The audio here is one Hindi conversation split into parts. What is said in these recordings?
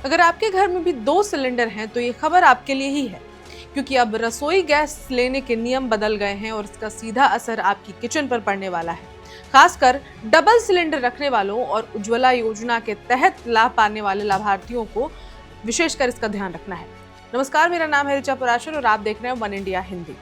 अगर आपके घर में भी 2 सिलेंडर हैं तो ये खबर आपके लिए ही है, क्योंकि अब रसोई गैस लेने के नियम बदल गए हैं और इसका सीधा असर आपकी किचन पर पड़ने वाला है। खासकर डबल सिलेंडर रखने वालों और उज्ज्वला योजना के तहत लाभ पाने वाले लाभार्थियों को विशेषकर इसका ध्यान रखना है। नमस्कार, मेरा नाम है ऋचा पराशर और आप देख रहे हैं वन इंडिया हिंदी।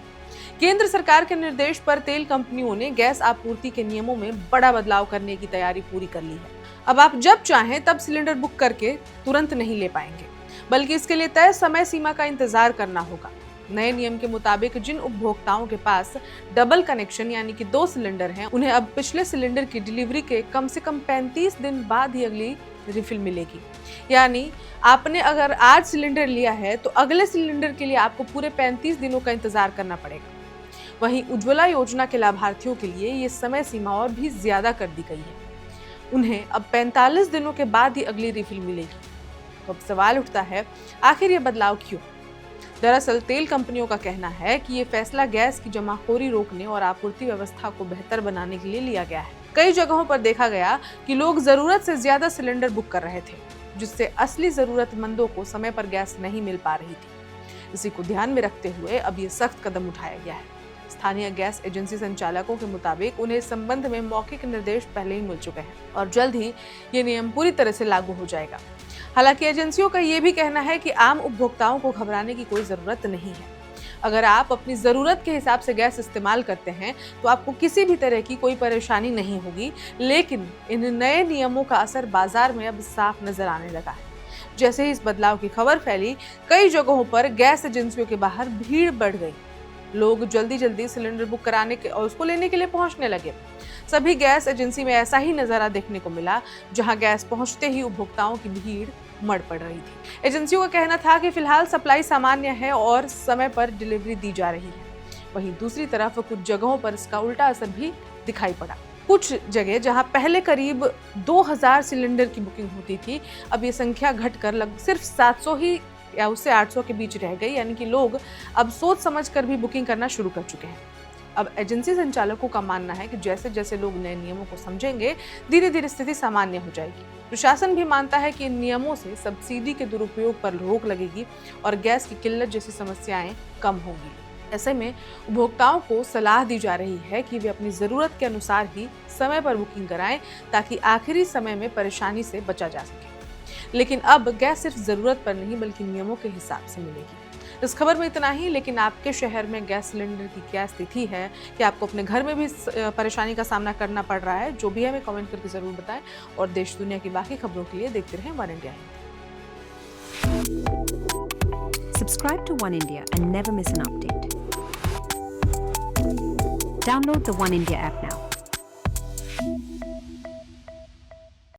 केंद्र सरकार के निर्देश पर तेल कंपनियों ने गैस आपूर्ति के नियमों में बड़ा बदलाव करने की तैयारी पूरी कर ली है। अब आप जब चाहें तब सिलेंडर बुक करके तुरंत नहीं ले पाएंगे, बल्कि इसके लिए तय समय सीमा का इंतजार करना होगा। नए नियम के मुताबिक जिन उपभोक्ताओं के पास डबल कनेक्शन यानी कि 2 सिलेंडर हैं, उन्हें अब पिछले सिलेंडर की डिलीवरी के कम से कम 35 दिन बाद ही अगली रिफिल मिलेगी। यानी आपने अगर आज सिलेंडर लिया है तो अगले सिलेंडर के लिए आपको पूरे 35 दिनों का इंतजार करना पड़ेगा। वहीं उज्ज्वला योजना के लाभार्थियों के लिए ये समय सीमा और भी ज्यादा कर दी गई है। उन्हें अब 45 दिनों के बाद ही अगली रिफिल मिलेगी। तो अब सवाल उठता है, आखिर ये बदलाव क्यों? दरअसल तेल कंपनियों का कहना है कि ये फैसला गैस की जमाखोरी रोकने और आपूर्ति व्यवस्था को बेहतर बनाने के लिए लिया गया है। कई जगहों पर देखा गया कि लोग जरूरत से ज्यादा सिलेंडर बुक कर रहे थे, जिससे असली जरूरतमंदों को समय पर गैस नहीं मिल पा रही थी। इसी को ध्यान में रखते हुए अब ये सख्त कदम उठाया गया है। स्थानीय गैस एजेंसी संचालकों के मुताबिक उन्हें इस संबंध में मौखिक निर्देश पहले ही मिल चुके हैं और जल्द ही ये नियम पूरी तरह से लागू हो जाएगा। हालांकि एजेंसियों का ये भी कहना है कि आम उपभोक्ताओं को घबराने की कोई जरूरत नहीं है। अगर आप अपनी जरूरत के हिसाब से गैस इस्तेमाल करते हैं तो आपको किसी भी तरह की कोई परेशानी नहीं होगी, लेकिन इन नए नियमों का असर बाजार में अब साफ नजर आने लगा है। जैसे ही इस बदलाव की खबर फैली, कई जगहों पर गैस एजेंसियों के बाहर भीड़ बढ़ गई। लोग जल्दी सिलेंडर बुक कराने के और उसको लेने के लिए पहुंचने लगे। सभी गैस एजेंसी में ऐसा ही नजारा देखने को मिला, जहां गैस पहुंचते ही उपभोक्ताओं की भीड़ उमड़ पड़ रही थी। एजेंसियों का कहना था कि फिलहाल सप्लाई सामान्य है और समय पर डिलीवरी दी जा रही है। वहीं दूसरी तरफ कुछ जगहों पर इसका उल्टा असर भी दिखाई पड़ा। कुछ जगह जहां पहले करीब 2000 सिलेंडर की बुकिंग होती थी, अब ये संख्या घटकर लगभग सिर्फ 700 ही या उससे 800 के बीच रह गई। यानी कि लोग अब सोच समझ कर भी बुकिंग करना शुरू कर चुके हैं। अब एजेंसी संचालकों का मानना है कि जैसे जैसे लोग नए नियमों को समझेंगे, धीरे धीरे स्थिति सामान्य हो जाएगी। प्रशासन भी मानता है कि इन नियमों से सब्सिडी के दुरुपयोग पर रोक लगेगी और गैस की किल्लत जैसी समस्याएं कम होंगी। ऐसे में उपभोक्ताओं को सलाह दी जा रही है कि वे अपनी जरूरत के अनुसार ही समय पर बुकिंग कराएं, ताकि आखिरी समय में परेशानी से बचा जा सके। लेकिन अब गैस सिर्फ जरूरत पर नहीं बल्कि नियमों के हिसाब से मिलेगी। इस खबर में इतना ही, लेकिन आपके शहर में गैस सिलेंडर की क्या स्थिति है, कि आपको अपने घर में भी परेशानी का सामना करना पड़ रहा है? जो भी है हमें कमेंट करके जरूर बताएं और देश दुनिया की बाकी खबरों के लिए देखते रहें one India Hindi. Subscribe to One India and never miss an update. Download the One India app now.